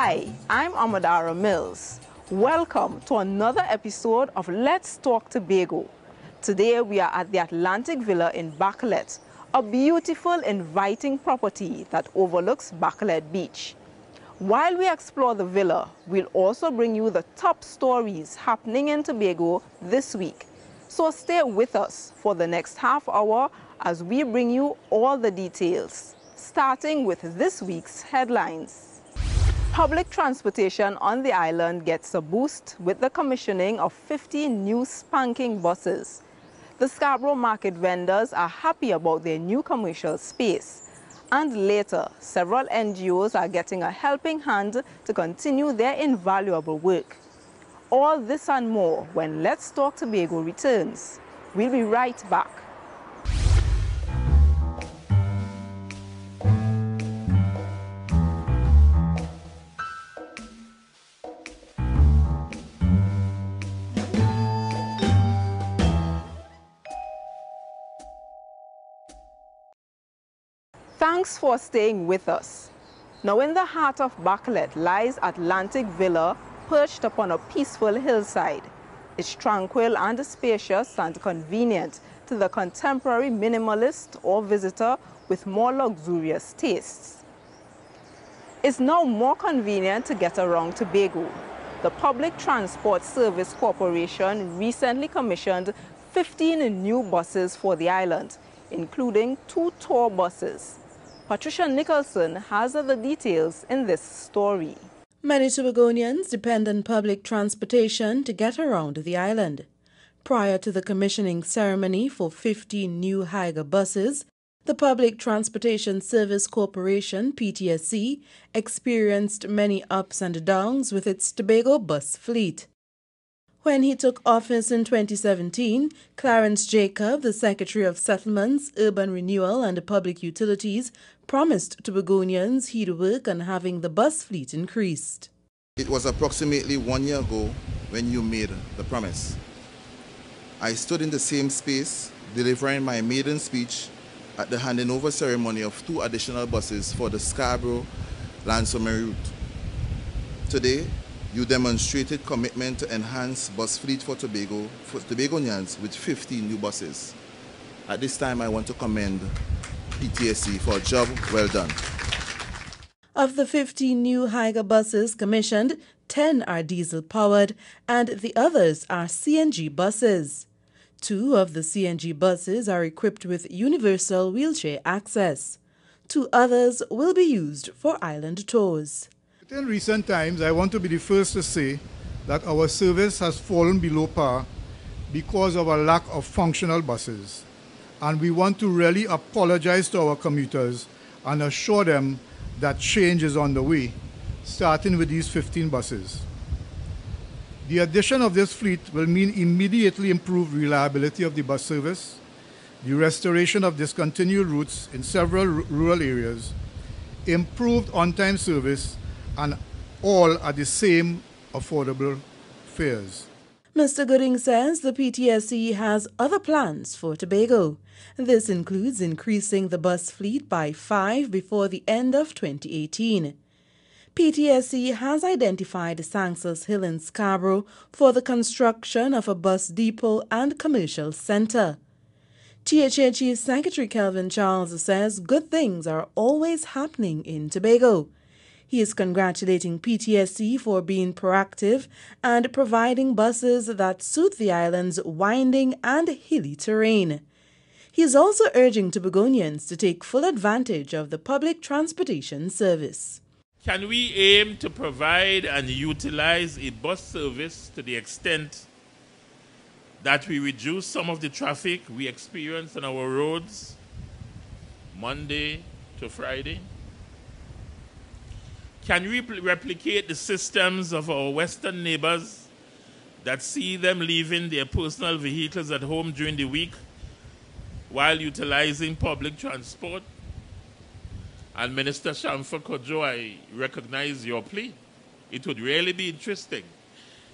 Hi, I'm Amadara Mills. Welcome to another episode of Let's Talk Tobago. Today we are at the Atlantic Villa in Bacalet, a beautiful, inviting property that overlooks Bacalet Beach. While we explore the villa, we'll also bring you the top stories happening in Tobago this week. So stay with us for the next half hour as we bring you all the details, starting with this week's headlines. Public transportation on the island gets a boost with the commissioning of 50 new spanking buses. The Scarborough Market vendors are happy about their new commercial space. And later, several NGOs are getting a helping hand to continue their invaluable work. All this and more when Let's Talk Tobago returns. We'll be right back. Thanks for staying with us. Now in the heart of Bacalet lies Atlantic Villa, perched upon a peaceful hillside. It's tranquil and spacious and convenient to the contemporary minimalist or visitor with more luxurious tastes. It's now more convenient to get around Tobago. The Public Transport Service Corporation recently commissioned 15 new buses for the island, including 2 tour buses. Patricia Nicholson has the details in this story. Many Tobagonians depend on public transportation to get around the island. Prior to the commissioning ceremony for 15 new Higer buses, the Public Transportation Service Corporation, PTSC, experienced many ups and downs with its Tobago bus fleet. When he took office in 2017, Clarence Jacob, the Secretary of Settlements, Urban Renewal and Public Utilities, promised Tobagonians he'd work on having the bus fleet increased. It was approximately 1 year ago when you made the promise. I stood in the same space delivering my maiden speech at the handing over ceremony of 2 additional buses for the Scarborough Lansomery route. Today, you demonstrated commitment to enhance bus fleet for Tobagonians with 50 new buses. At this time, I want to commend PTSC for a job well done. Of the 15 new Higer buses commissioned, 10 are diesel-powered and the others are CNG buses. 2 of the CNG buses are equipped with universal wheelchair access. 2 others will be used for island tours. In recent times, I want to be the first to say that our service has fallen below par because of a lack of functional buses. And we want to really apologize to our commuters and assure them that change is on the way, starting with these 15 buses. The addition of this fleet will mean immediately improved reliability of the bus service, the restoration of discontinued routes in several rural areas, improved on-time service, and all at the same affordable fares. Mr. Gooding says the PTSC has other plans for Tobago. This includes increasing the bus fleet by 5 before the end of 2018. PTSC has identified Sangsels Hill in Scarborough for the construction of a bus depot and commercial centre. THA Chief Secretary Kelvin Charles says good things are always happening in Tobago. He is congratulating PTSC for being proactive and providing buses that suit the island's winding and hilly terrain. He is also urging Tobagonians to take full advantage of the public transportation service. Can we aim to provide and utilize a bus service to the extent that we reduce some of the traffic we experience on our roads Monday to Friday? Can we replicate the systems of our Western neighbors that see them leaving their personal vehicles at home during the week while utilizing public transport? And Minister Shamfa Kojo, I recognize your plea. It would really be interesting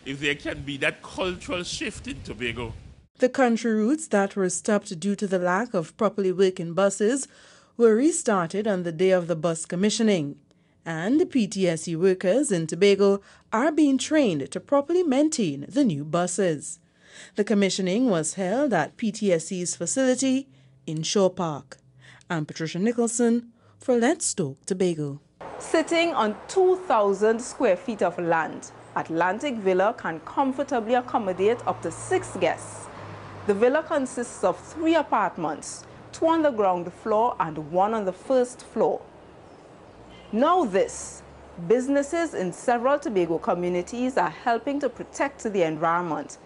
if there can be that cultural shift in Tobago. The country routes that were stopped due to the lack of properly working buses were restarted on the day of the bus commissioning. and PTSE workers in Tobago are being trained to properly maintain the new buses. The commissioning was held at PTSE's facility in Shore Park. I'm Patricia Nicholson for Let's Talk Tobago. Sitting on 2,000 square feet of land, Atlantic Villa can comfortably accommodate up to 6 guests. The villa consists of 3 apartments, 2 on the ground floor and 1 on the first floor. Now this, businesses in several Tobago communities are helping to protect the environment.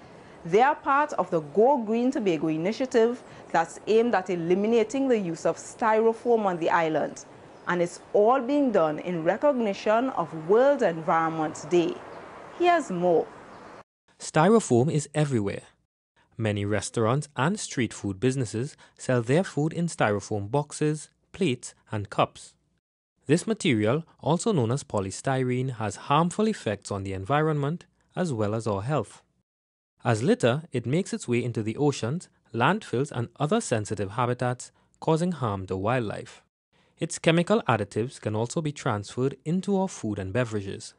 They are part of the Go Green Tobago initiative that's aimed at eliminating the use of styrofoam on the island. And it's all being done in recognition of World Environment Day. Here's more. Styrofoam is everywhere. Many restaurants and street food businesses sell their food in styrofoam boxes, plates, and cups. This material, also known as polystyrene, has harmful effects on the environment as well as our health. As litter, it makes its way into the oceans, landfills, and other sensitive habitats, causing harm to wildlife. Its chemical additives can also be transferred into our food and beverages.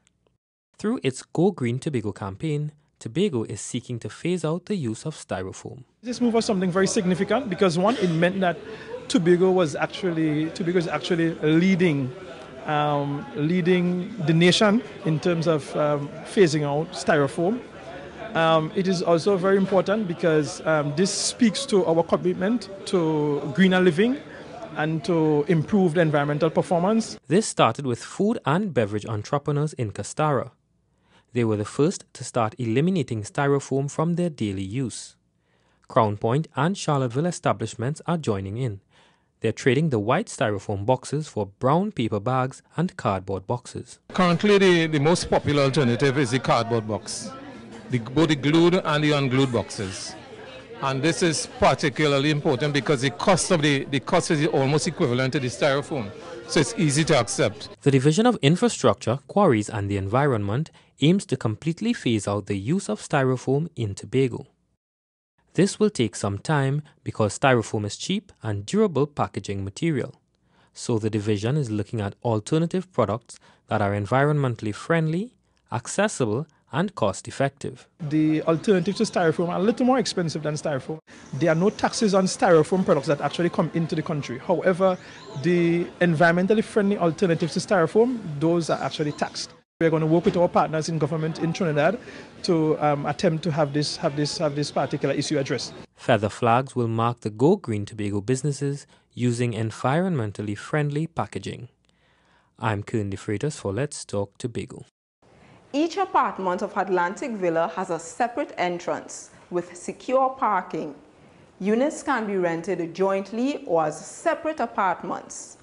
Through its Go Green Tobago campaign, Tobago is seeking to phase out the use of styrofoam. This move was something very significant because, one, it meant that Tobago is actually leading the nation in terms of phasing out styrofoam. It is also very important because this speaks to our commitment to greener living and to improved environmental performance. This started with food and beverage entrepreneurs in Castara. They were the first to start eliminating styrofoam from their daily use. Crown Point and Charlottesville establishments are joining in. They're trading the white styrofoam boxes for brown paper bags and cardboard boxes. Currently, the most popular alternative is the cardboard box, both the glued and the unglued boxes. And this is particularly important because the cost is almost equivalent to the styrofoam, so it's easy to accept. The Division of Infrastructure, Quarries and the Environment aims to completely phase out the use of styrofoam in Tobago. This will take some time because styrofoam is cheap and durable packaging material. So the division is looking at alternative products that are environmentally friendly, accessible, and cost-effective. The alternatives to styrofoam are a little more expensive than styrofoam. There are no taxes on styrofoam products that actually come into the country. However, the environmentally friendly alternatives to styrofoam, those are actually taxed. We're going to work with our partners in government in Trinidad to attempt to have this particular issue addressed. Feather flags will mark the Go Green Tobago businesses using environmentally friendly packaging. I'm Kern De Freitas for Let's Talk Tobago. Each apartment of Atlantic Villa has a separate entrance with secure parking. Units can be rented jointly or as separate apartments.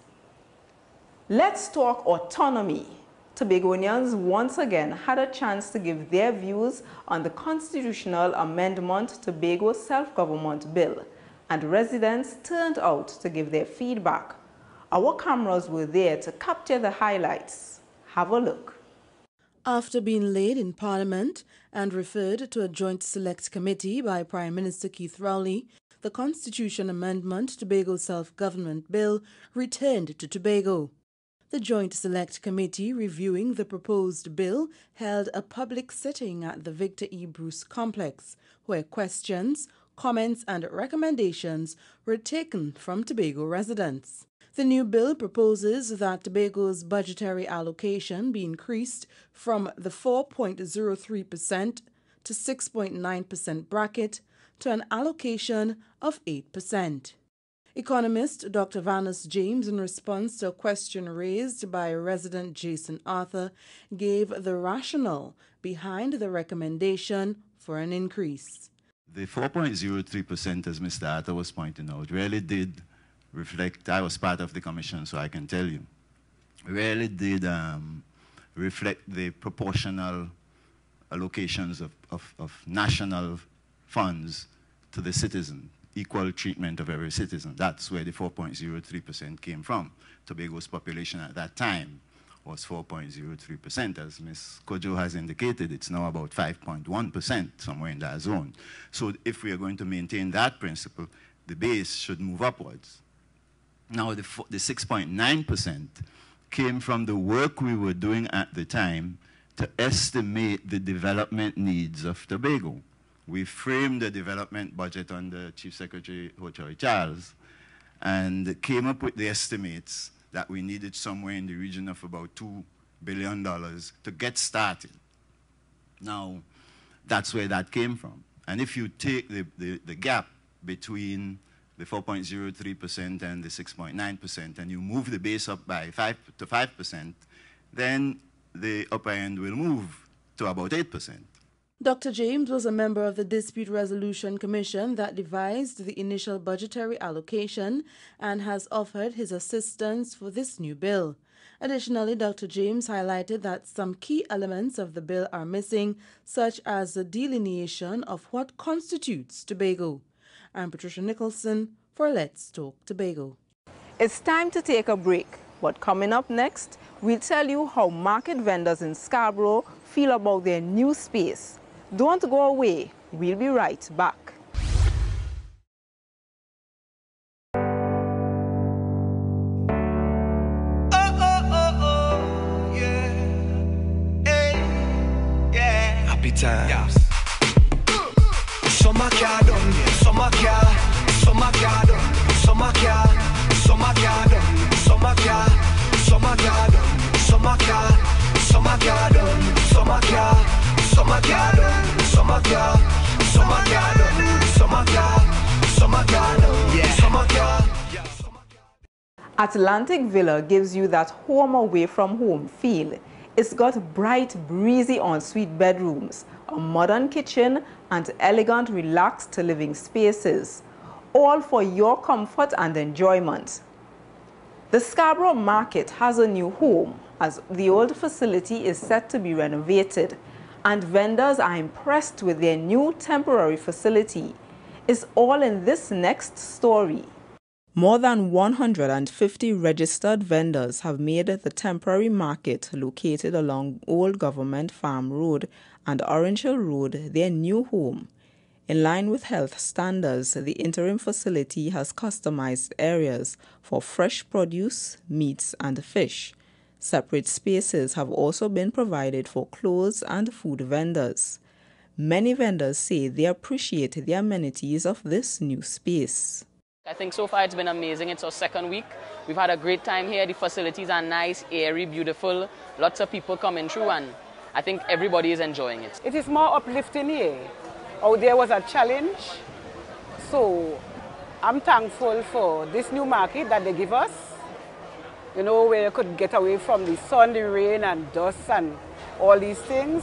Let's talk autonomy. Tobagonians once again had a chance to give their views on the constitutional amendment to Tobago Self-Government Bill, and residents turned out to give their feedback. Our cameras were there to capture the highlights. Have a look. After being laid in Parliament and referred to a joint select committee by Prime Minister Keith Rowley, the Constitution Amendment Tobago Self-Government Bill returned to Tobago. The Joint Select Committee reviewing the proposed bill held a public sitting at the Victor E. Bruce Complex, where questions, comments and recommendations were taken from Tobago residents. The new bill proposes that Tobago's budgetary allocation be increased from the 4.03% to 6.9% bracket to an allocation of 8%. Economist Dr. Vanus James, in response to a question raised by resident Jason Arthur, gave the rationale behind the recommendation for an increase. The 4.03%, as Mr. Arthur was pointing out, really did reflect, I was part of the commission, so I can tell you, really did reflect the proportional allocations of national funds to the citizen, equal treatment of every citizen. That's where the 4.03% came from. Tobago's population at that time was 4.03%. As Ms. Kojo has indicated, it's now about 5.1%, somewhere in that zone. So if we are going to maintain that principle, the base should move upwards. Now, the 6.9% came from the work we were doing at the time to estimate the development needs of Tobago. We framed the development budget under Chief Secretary Ho-Choy Charles and came up with the estimates that we needed somewhere in the region of about $2 billion to get started. Now, that's where that came from. And if you take the gap between the 4.03% and the 6.9%, and you move the base up by 5%, then the upper end will move to about 8%. Dr. James was a member of the Dispute Resolution Commission that devised the initial budgetary allocation and has offered his assistance for this new bill. Additionally, Dr. James highlighted that some key elements of the bill are missing, such as the delineation of what constitutes Tobago. I'm Patricia Nicholson for Let's Talk Tobago. It's time to take a break, but coming up next, we'll tell you how market vendors in Scarborough feel about their new space. Don't go away. We'll be right back. Happy times. Summer car done, summer car, summer car done, summer car, summer car done, summer car, summer car done, summer car, summer car done, summer car, summer car done, summer car, summer car done, summer car, summer car done, yeah, summer car. Atlantic Villa gives you that home away from home feel. It's got bright, breezy ensuite bedrooms, a modern kitchen, and elegant, relaxed living spaces, all for your comfort and enjoyment. The Scarborough Market has a new home, as the old facility is set to be renovated, and vendors are impressed with their new temporary facility. It's all in this next story. More than 150 registered vendors have made the temporary market located along Old Government Farm Road and Orange Hill Road their new home. In line with health standards, the interim facility has customized areas for fresh produce, meats, and fish. Separate spaces have also been provided for clothes and food vendors. Many vendors say they appreciate the amenities of this new space. I think so far it's been amazing. It's our second week. We've had a great time here. The facilities are nice, airy, beautiful. Lots of people coming through, and I think everybody is enjoying it. It is more uplifting here. Out there was a challenge. So I'm thankful for this new market that they give us. You know, where you could get away from the sun, the rain, and dust, and all these things.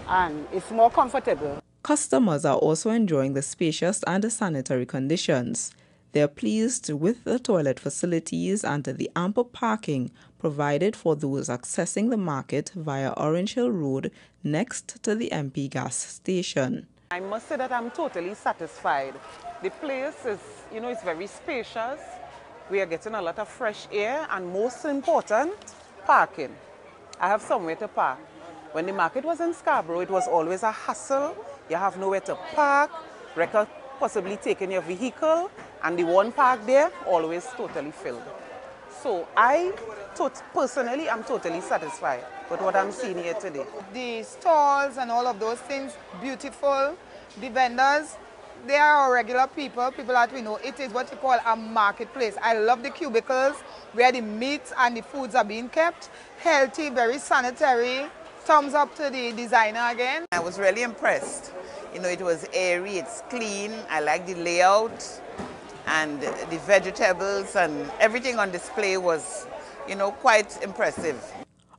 And it's more comfortable. Customers are also enjoying the spacious and sanitary conditions. They are pleased with the toilet facilities and the ample parking provided for those accessing the market via Orange Hill Road next to the MP gas station. I must say that I'm totally satisfied. The place is, you know, it's very spacious. We are getting a lot of fresh air, and most important, parking. I have somewhere to park. When the market was in Scarborough, it was always a hassle. You have nowhere to park, record possibly taking your vehicle, and the one park there always totally filled. So personally, I'm totally satisfied with what I'm seeing here today. The stalls and all of those things, beautiful. The vendors, they are our regular people that we know. It is what you call a marketplace. I love the cubicles where the meats and the foods are being kept. Healthy, very sanitary. Thumbs up to the designer again. I was really impressed. You know, it was airy, it's clean. I like the layout, and the vegetables and everything on display was, you know, quite impressive.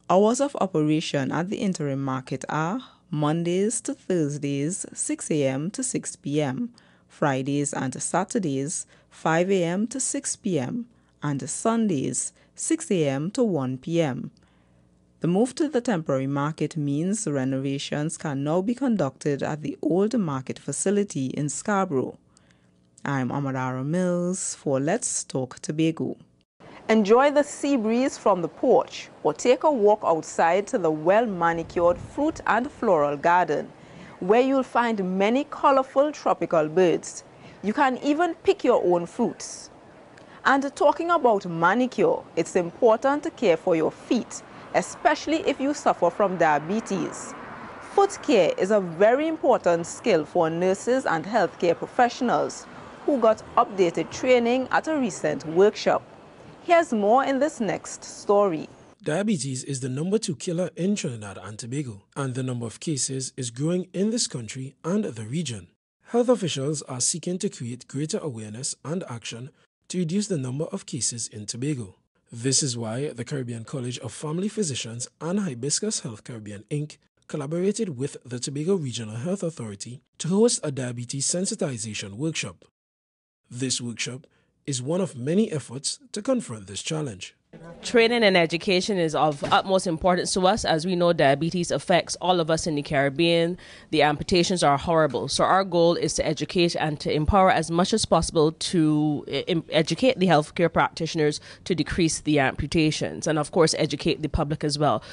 Hours of operation at the interim market are Mondays to Thursdays, 6 a.m. to 6 p.m., Fridays and Saturdays, 5 a.m. to 6 p.m., and Sundays, 6 a.m. to 1 p.m. The move to the temporary market means renovations can now be conducted at the old market facility in Scarborough. I'm Amadara Mills for Let's Talk Tobago. Enjoy the sea breeze from the porch or take a walk outside to the well-manicured fruit and floral garden, where you'll find many colorful tropical birds. You can even pick your own fruits. And talking about manicure, it's important to care for your feet, especially if you suffer from diabetes. Foot care is a very important skill for nurses and healthcare professionals who got updated training at a recent workshop. Here's more in this next story. Diabetes is the number 2 killer in Trinidad and Tobago, and the number of cases is growing in this country and the region. Health officials are seeking to create greater awareness and action to reduce the number of cases in Tobago. This is why the Caribbean College of Family Physicians and Hibiscus Health Caribbean Inc. collaborated with the Tobago Regional Health Authority to host a diabetes sensitization workshop. This workshop is one of many efforts to confront this challenge. Training and education is of utmost importance to us, as we know diabetes affects all of us in the Caribbean. The amputations are horrible. So our goal is to educate and to empower as much as possible to educate the healthcare practitioners to decrease the amputations and, of course, educate the public as well.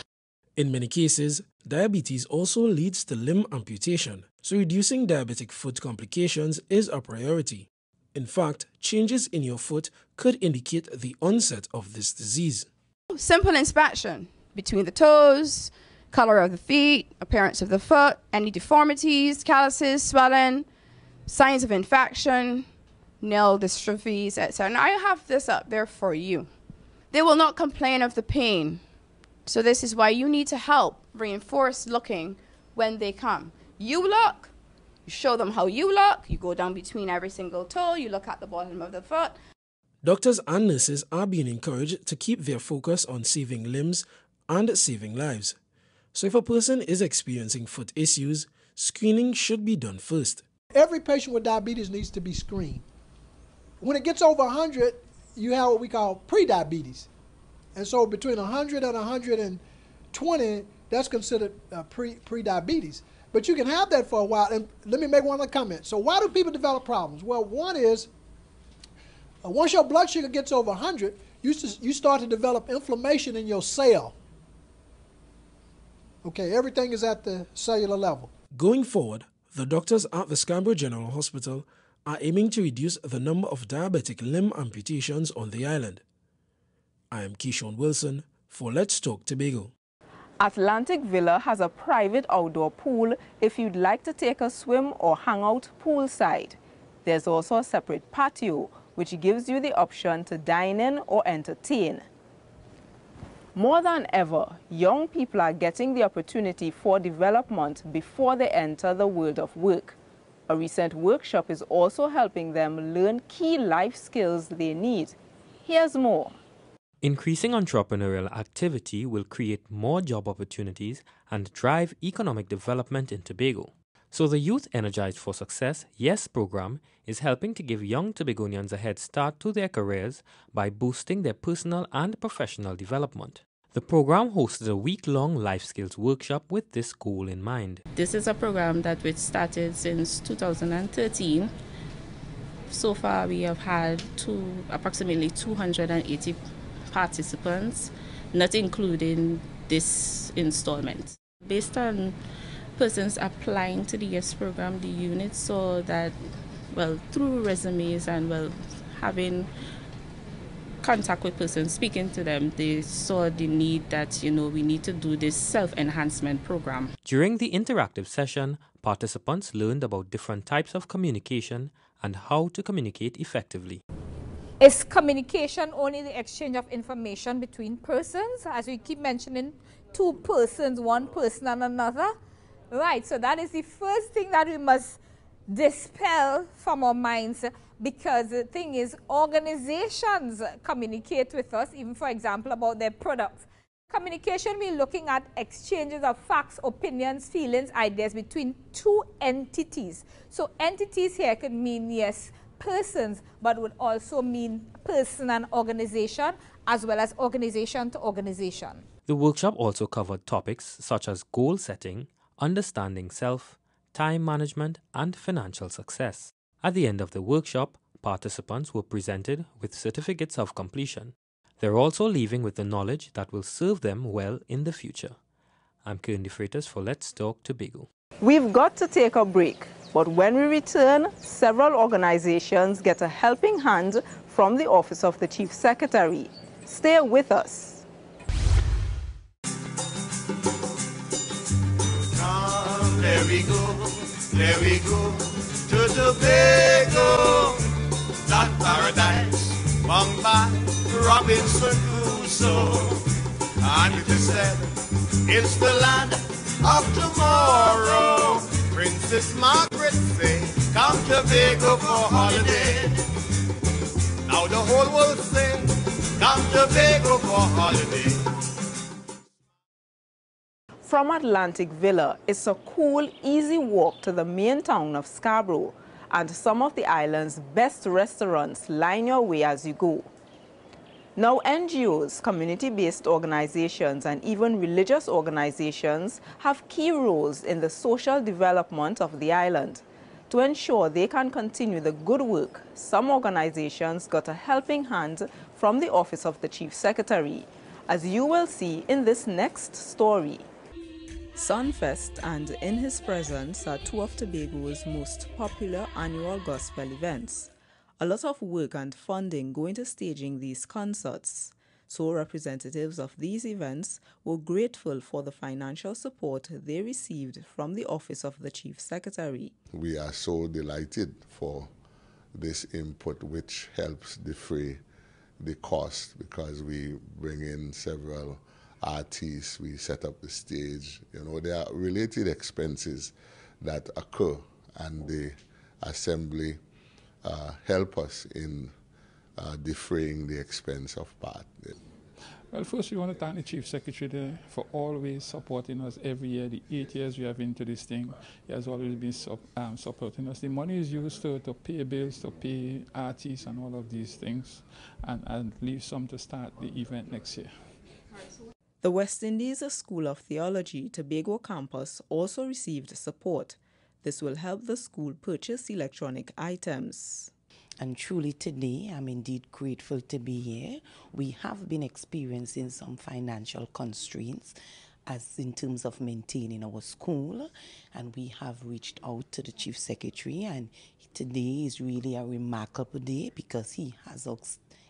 In many cases, diabetes also leads to limb amputation, so reducing diabetic foot complications is a priority. In fact, changes in your foot could indicate the onset of this disease. Simple inspection between the toes, color of the feet, appearance of the foot, any deformities, calluses, swelling, signs of infection, nail dystrophies, etc. Now I have this up there for you. They will not complain of the pain. So this is why you need to help reinforce looking when they come. You look. You show them how you look, you go down between every single toe, you look at the bottom of the foot. Doctors and nurses are being encouraged to keep their focus on saving limbs and saving lives. So if a person is experiencing foot issues, screening should be done first. Every patient with diabetes needs to be screened. When it gets over 100, you have what we call pre-diabetes. And so between 100 and 120, that's considered pre-diabetes. But you can have that for a while. And let me make one other comment. So why do people develop problems? Well, one is, once your blood sugar gets over 100, you start to develop inflammation in your cell. Okay, everything is at the cellular level. Going forward, the doctors at the Scarborough General Hospital are aiming to reduce the number of diabetic limb amputations on the island. I am Keishon Wilson for Let's Talk Tobago. Atlantic Villa has a private outdoor pool if you'd like to take a swim or hang out poolside. There's also a separate patio, which gives you the option to dine in or entertain. More than ever, young people are getting the opportunity for development before they enter the world of work. A recent workshop is also helping them learn key life skills they need. Here's more. Increasing entrepreneurial activity will create more job opportunities and drive economic development in Tobago. So the Youth Energized for Success YES program is helping to give young Tobagonians a head start to their careers by boosting their personal and professional development. The program hosted a week-long life skills workshop with this goal in mind. This is a program that which started since 2013. So far we have had approximately 280 participants, not including this installment. Based on persons applying to the YES program, the unit saw that, through resumes and, having contact with persons, speaking to them, they saw the need that, we need to do this self-enhancement program. During the interactive session, participants learned about different types of communication and how to communicate effectively. Is communication only the exchange of information between persons? As we keep mentioning, two persons, one person and another. Right, so that is the first thing that we must dispel from our minds, because the thing is, organizations communicate with us, even for example, about their products. Communication, we're looking at exchanges of facts, opinions, feelings, ideas between two entities. So entities here could mean, yes, persons, but would also mean person and organization, as well as organization to organization. The workshop also covered topics such as goal setting, understanding self, time management, and financial success. At the end of the workshop, participants were presented with certificates of completion. They're also leaving with the knowledge that will serve them well in the future. I'm Kern De Freitas for Let's Talk Tobago. We've got to take a break. But when we return, several organizations get a helping hand from the Office of the Chief Secretary. Stay with us. Come, there we go to Tobago, that paradise, among by Robinson Crusoe. And it is said, it's the land of tomorrow. Princess Margaret say, come Tobago for holiday. Now the whole world say, come Tobago for holiday. From Atlantic Villa, it's a cool, easy walk to the main town of Scarborough, and some of the island's best restaurants line your way as you go. Now, NGOs, community-based organizations, and even religious organizations have key roles in the social development of the island. To ensure they can continue the good work, some organizations got a helping hand from the Office of the Chief Secretary, as you will see in this next story. Sunfest and In His Presence are two of Tobago's most popular annual gospel events. A lot of work and funding go into staging these concerts, so representatives of these events were grateful for the financial support they received from the Office of the Chief Secretary. We are so delighted for this input, which helps defray the cost, because we bring in several artists, we set up the stage. You know, there are related expenses that occur, and the assembly help us in defraying the expense of part. Well, first we want to thank the Chief Secretary for always supporting us every year. The 8 years we have into this thing, he has always been supporting us. The money is used to pay bills, to pay artists and all of these things, and leave some to start the event next year. The West Indies School of Theology Tobago campus also received support. This will help the school purchase electronic items. And truly today, I'm indeed grateful to be here. We have been experiencing some financial constraints as in terms of maintaining our school, and we have reached out to the Chief Secretary, and today is really a remarkable day because he has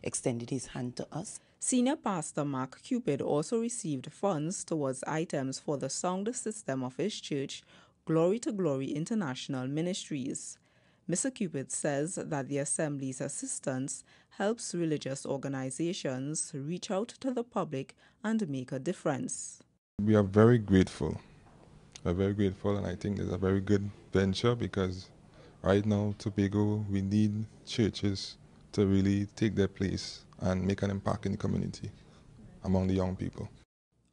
extended his hand to us. Senior Pastor Mark Cupid also received funds towards items for the sound system of his church, Glory to Glory International Ministries. Mr. Cupid says that the Assembly's assistance helps religious organizations reach out to the public and make a difference. We are very grateful. And I think it's a very good venture because right now, Tobago, we need churches to really take their place and make an impact in the community among the young people.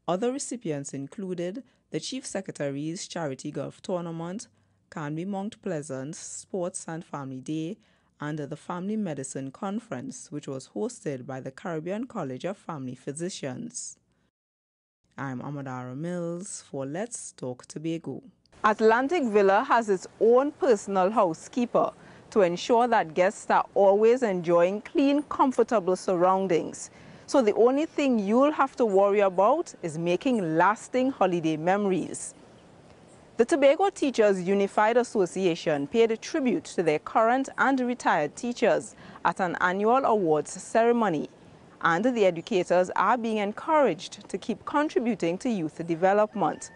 Other recipients included the Chief Secretary's Charity Golf Tournament, Canby Mount Pleasant Sports and Family Day, and the Family Medicine Conference, which was hosted by the Caribbean College of Family Physicians. I'm Amadara Mills for Let's Talk Tobago. Atlantic Villa has its own personal housekeeper to ensure that guests are always enjoying clean, comfortable surroundings. So the only thing you'll have to worry about is making lasting holiday memories. The Tobago Teachers Unified Association paid a tribute to their current and retired teachers at an annual awards ceremony, and the educators are being encouraged to keep contributing to youth development.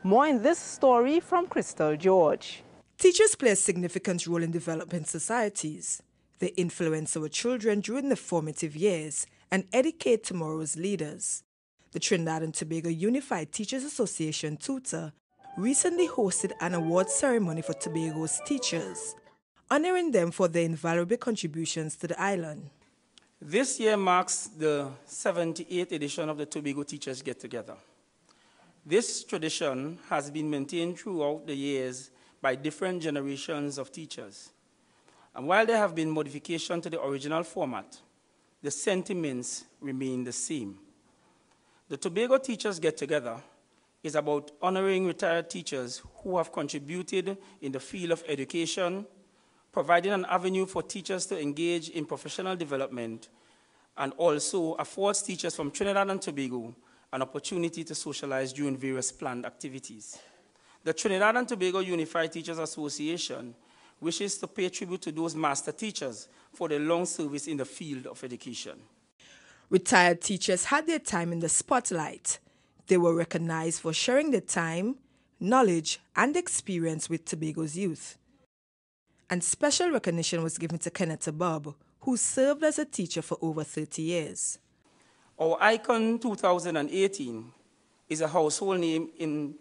More in this story from Crystal George. Teachers play a significant role in developing societies. They influence our children during their formative years and educate tomorrow's leaders. The Trinidad and Tobago Unified Teachers Association Tutor recently hosted an award ceremony for Tobago's teachers, honoring them for their invaluable contributions to the island. This year marks the 78th edition of the Tobago Teachers Get Together. This tradition has been maintained throughout the years by different generations of teachers. And while there have been modifications to the original format, the sentiments remain the same. The Tobago Teachers Get Together is about honoring retired teachers who have contributed in the field of education, providing an avenue for teachers to engage in professional development, and also affords teachers from Trinidad and Tobago an opportunity to socialize during various planned activities. The Trinidad and Tobago Unified Teachers Association wishes to pay tribute to those master teachers for their long service in the field of education. Retired teachers had their time in the spotlight. They were recognized for sharing their time, knowledge, and experience with Tobago's youth. And special recognition was given to Kenneth Bob, who served as a teacher for over 30 years. Our Icon 2018 is a household name in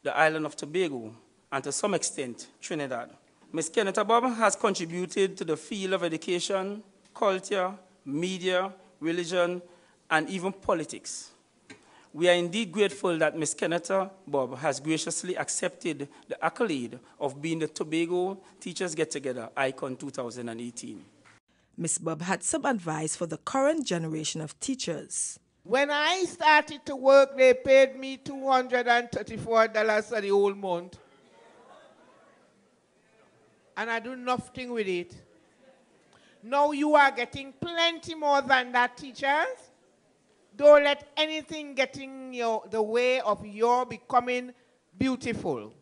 the island of Tobago and to some extent Trinidad. Ms. Kenneth Bob has contributed to the field of education, culture, media, religion, and even politics. We are indeed grateful that Ms. Kenneth Bob has graciously accepted the accolade of being the Tobago Teachers Get-Together Icon 2018. Ms. Bob had some advice for the current generation of teachers. When I started to work, they paid me $234 for the whole month. And I do nothing with it. Now you are getting plenty more than that, teachers. Don't let anything get in the way of your becoming beautiful.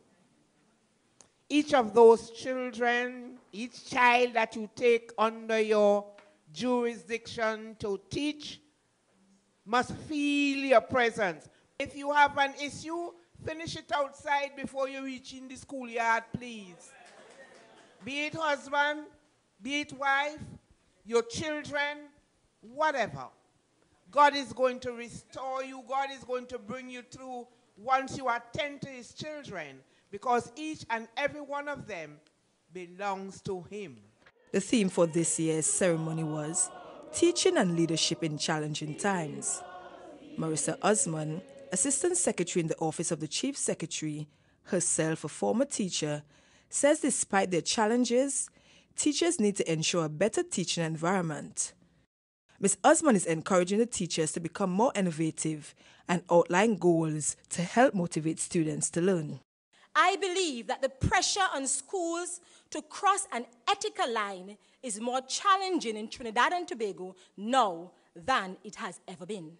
Each of those children, each child that you take under your jurisdiction to teach must feel your presence. If you have an issue, finish it outside before you reach in the schoolyard, please. Be it husband, be it wife, your children, whatever. God is going to restore you. God is going to bring you through once you attend to his children, because each and every one of them belongs to him. The theme for this year's ceremony was Teaching and Leadership in Challenging Times. Marissa Osman, Assistant Secretary in the Office of the Chief Secretary, herself a former teacher, says despite their challenges, teachers need to ensure a better teaching environment. Ms. Osman is encouraging the teachers to become more innovative and outline goals to help motivate students to learn. I believe that the pressure on schools to cross an ethical line is more challenging in Trinidad and Tobago now than it has ever been.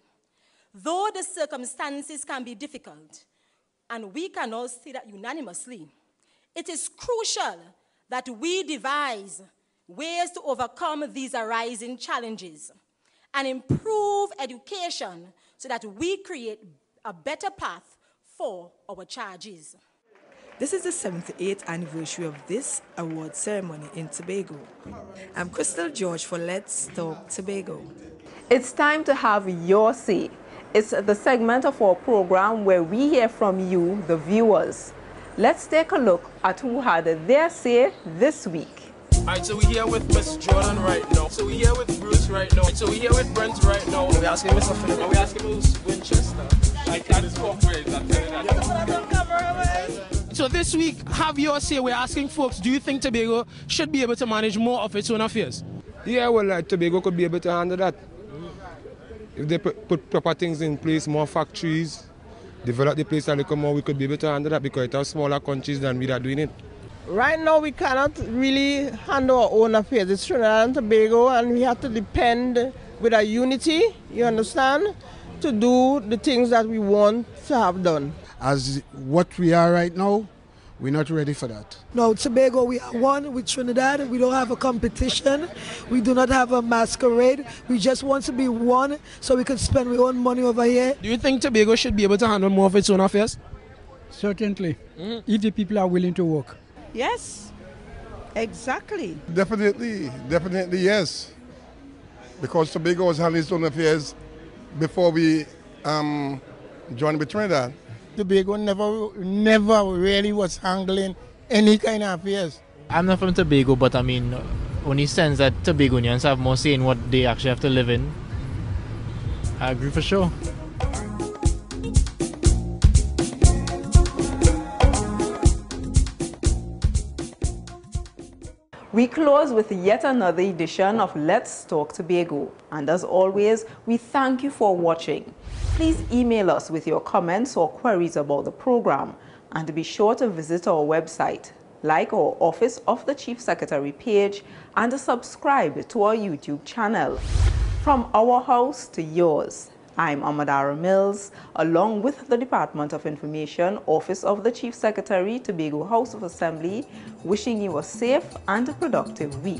Though the circumstances can be difficult, and we can all see that unanimously, it is crucial that we devise ways to overcome these arising challenges and improve education so that we create a better path for our charges. This is the 78th anniversary of this award ceremony in Tobago. I'm Crystal George for Let's Talk Tobago. It's time to have your say. It's the segment of our program where we hear from you, the viewers. Let's take a look at who had their say this week. Alright, so we're here with Miss Jordan right now. So we're here with Bruce right now. So we're here with Brent right now. We're asking Mr. Philip. And we're asking Miss Winchester. I can't cooperate. So this week, have your say. We're asking folks, do you think Tobago should be able to manage more of its own affairs? Yeah, well, Tobago could be able to handle that. If they put proper things in place, more factories, develop the place a little more, we could be able to handle that because it has smaller countries than we are doing it. Right now, we cannot really handle our own affairs. It's Trinidad and Tobago, and we have to depend with our unity, you understand, to do the things that we want to have done. As what we are right now, we're not ready for that. No, Tobago, we are one with Trinidad. We don't have a competition. We do not have a masquerade. We just want to be one so we can spend our own money over here. Do you think Tobago should be able to handle more of its own affairs? Certainly, if the people are willing to work. Yes, exactly. Definitely yes. Because Tobago was handling its own affairs before we joined with Trinidad. Tobago never really was handling any kind of affairs. I'm not from Tobago, but I mean, only sense that Tobagonians have more say in what they actually have to live in. I agree for sure. We close with yet another edition of Let's Talk Tobago. And as always, we thank you for watching. Please email us with your comments or queries about the program. And be sure to visit our website, like our Office of the Chief Secretary page, and subscribe to our YouTube channel. From our house to yours, I'm Amadara Mills, along with the Department of Information, Office of the Chief Secretary, Tobago House of Assembly, wishing you a safe and productive week.